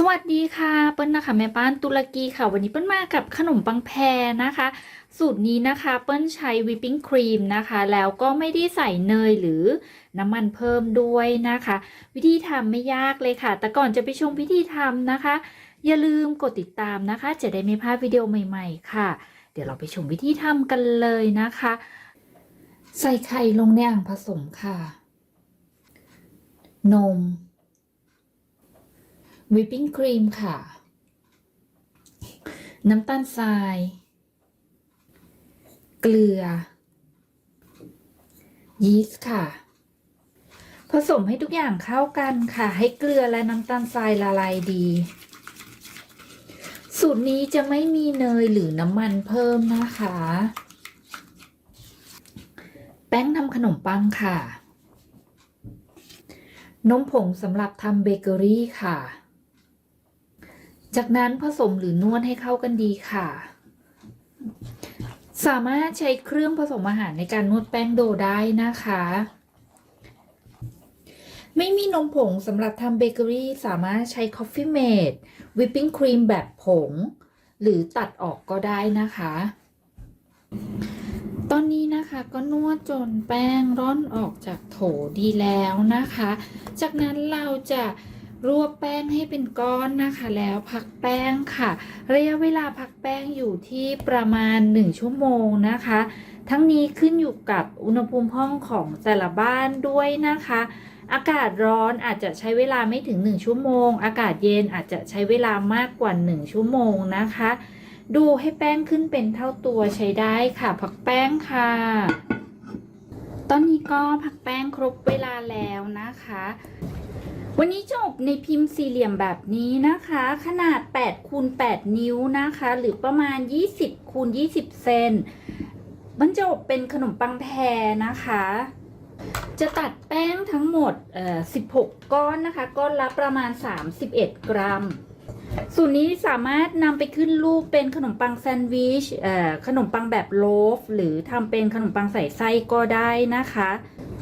วัสดีค่ะเปิ้ลนะคะแม่บ้านตุรกีค่ะวันนี้เปิ้ลมากับขนมปังแพรนะคะสูตรนี้นะคะเปิ้ลใช้วิปปิ้งครีมนะคะแล้วก็ไม่ได้ใส่เนยหรือน้ำมันเพิ่มด้วยนะคะวิธีทำไม่ยากเลยค่ะแต่ก่อนจะไปชมวิธีทำนะคะอย่าลืมกดติดตามนะคะจะได้ไม่พลาดวิดีโอใหม่ๆค่ะเดี๋ยวเราไปชมวิธีทำกันเลยนะคะใส่ไข่ลงในอ่างผสมค่ะนมวิปปิ้งครีมค่ะน้ำตาลทรายเกลือยีสต์ค่ะผสมให้ทุกอย่างเข้ากันค่ะให้เกลือและน้ำตาลทรายละลายดีสูตรนี้จะไม่มีเนยหรือน้ำมันเพิ่มนะคะแป้งทำขนมปังค่ะนมผงสำหรับทำเบเกอรี่ค่ะจากนั้นผสมหรือนวดให้เข้ากันดีค่ะสามารถใช้เครื่องผสมอาหารในการนวดแป้งโดได้นะคะไม่มีนมผงสำหรับทำเบเกอรี่สามารถใช้ Coffee Mate วิปปิ้งครีมแบบผงหรือตัดออกก็ได้นะคะตอนนี้นะคะก็นวดจนแป้งร่อนออกจากโถดีแล้วนะคะจากนั้นเราจะรวบแป้งให้เป็นก้อนนะคะแล้วพักแป้งค่ะระยะเวลาพักแป้งอยู่ที่ประมาณ1ชั่วโมงนะคะทั้งนี้ขึ้นอยู่กับอุณหภูมิห้องของแต่ละบ้านด้วยนะคะอากาศร้อนอาจจะใช้เวลาไม่ถึง1ชั่วโมงอากาศเย็นอาจจะใช้เวลามากกว่า1ชั่วโมงนะคะดูให้แป้งขึ้นเป็นเท่าตัวใช้ได้ค่ะพักแป้งค่ะตอนนี้ก็พักแป้งครบเวลาแล้วนะคะวันนี้จะอบในพิมพ์สี่เหลี่ยมแบบนี้นะคะขนาด8คูณ8นิ้วนะคะหรือประมาณ20คูณ20เซนมันจะอบเป็นขนมปังแพรนะคะจะตัดแป้งทั้งหมด16ก้อนนะคะก้อนละประมาณ31กรัมสูตรนี้สามารถนำไปขึ้นรูปเป็นขนมปังแซนด์วิชขนมปังแบบโลฟหรือทำเป็นขนมปังใส่ไส้ก็ได้นะคะ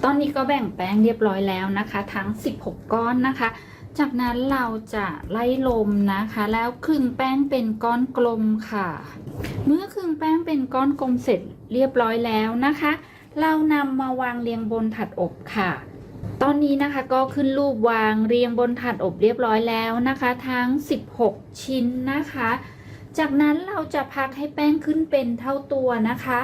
ตอนนี้ก็แบ่งแป้งเรียบร้อยแล้วนะคะทั้ง16ก้อนนะคะจากนั้นเราจะไล่ลมนะคะแล้วคลึงแป้งเป็นก้อนกลมค่ะเมื่อคลึงแป้งเป็นก้อนกลมเสร็จเรียบร้อยแล้วนะคะเรานำมาวางเรียงบนถาดอบค่ะตอนนี้นะคะก็ขึ้นรูปวางเรียงบนถาดอบเรียบร้อยแล้วนะคะทั้ง16ชิ้นนะคะจากนั้นเราจะพักให้แป้งขึ้นเป็นเท่าตัวนะคะ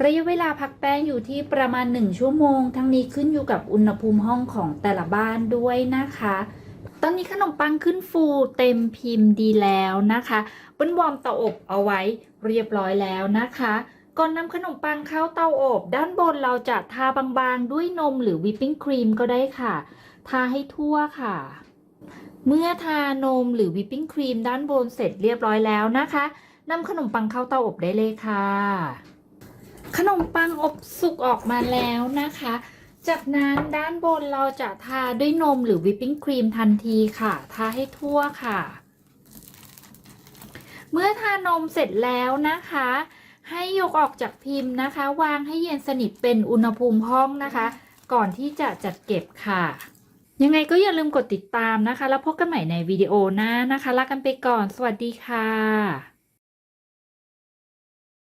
ระยะเวลาพักแป้งอยู่ที่ประมาณ1ชั่วโมงทั้งนี้ขึ้นอยู่กับอุณหภูมิห้องของแต่ละบ้านด้วยนะคะตอนนี้ขนมปังขึ้นฟูเต็มพิมพ์ดีแล้วนะคะเปิ้ลวอร์มเตาอบเอาไว้เรียบร้อยแล้วนะคะก่อนนำขนมปังเข้าเตาอบด้านบนเราจะทาบางๆด้วยนมหรือวิปปิ้งครีมก็ได้ค่ะทาให้ทั่วค่ะเมื่อทานมหรือวิปปิ้งครีมด้านบนเสร็จเรียบร้อยแล้วนะคะนำขนมปังเข้าเตาอบได้เลยค่ะขนมปังอบสุกออกมาแล้วนะคะจากนั้นด้านบนเราจะทาด้วยนมหรือวิปปิ้งครีมทันทีค่ะทาให้ทั่วค่ะเมื่อทานมเสร็จแล้วนะคะให้ยกออกจากพิมพ์นะคะวางให้เย็นสนิทเป็นอุณหภูมิห้องนะคะก่อนที่จะจัดเก็บค่ะยังไงก็อย่าลืมกดติดตามนะคะแล้วพบกันใหม่ในวิดีโอหน้านะคะลากันไปก่อนสวัสดีค่ะ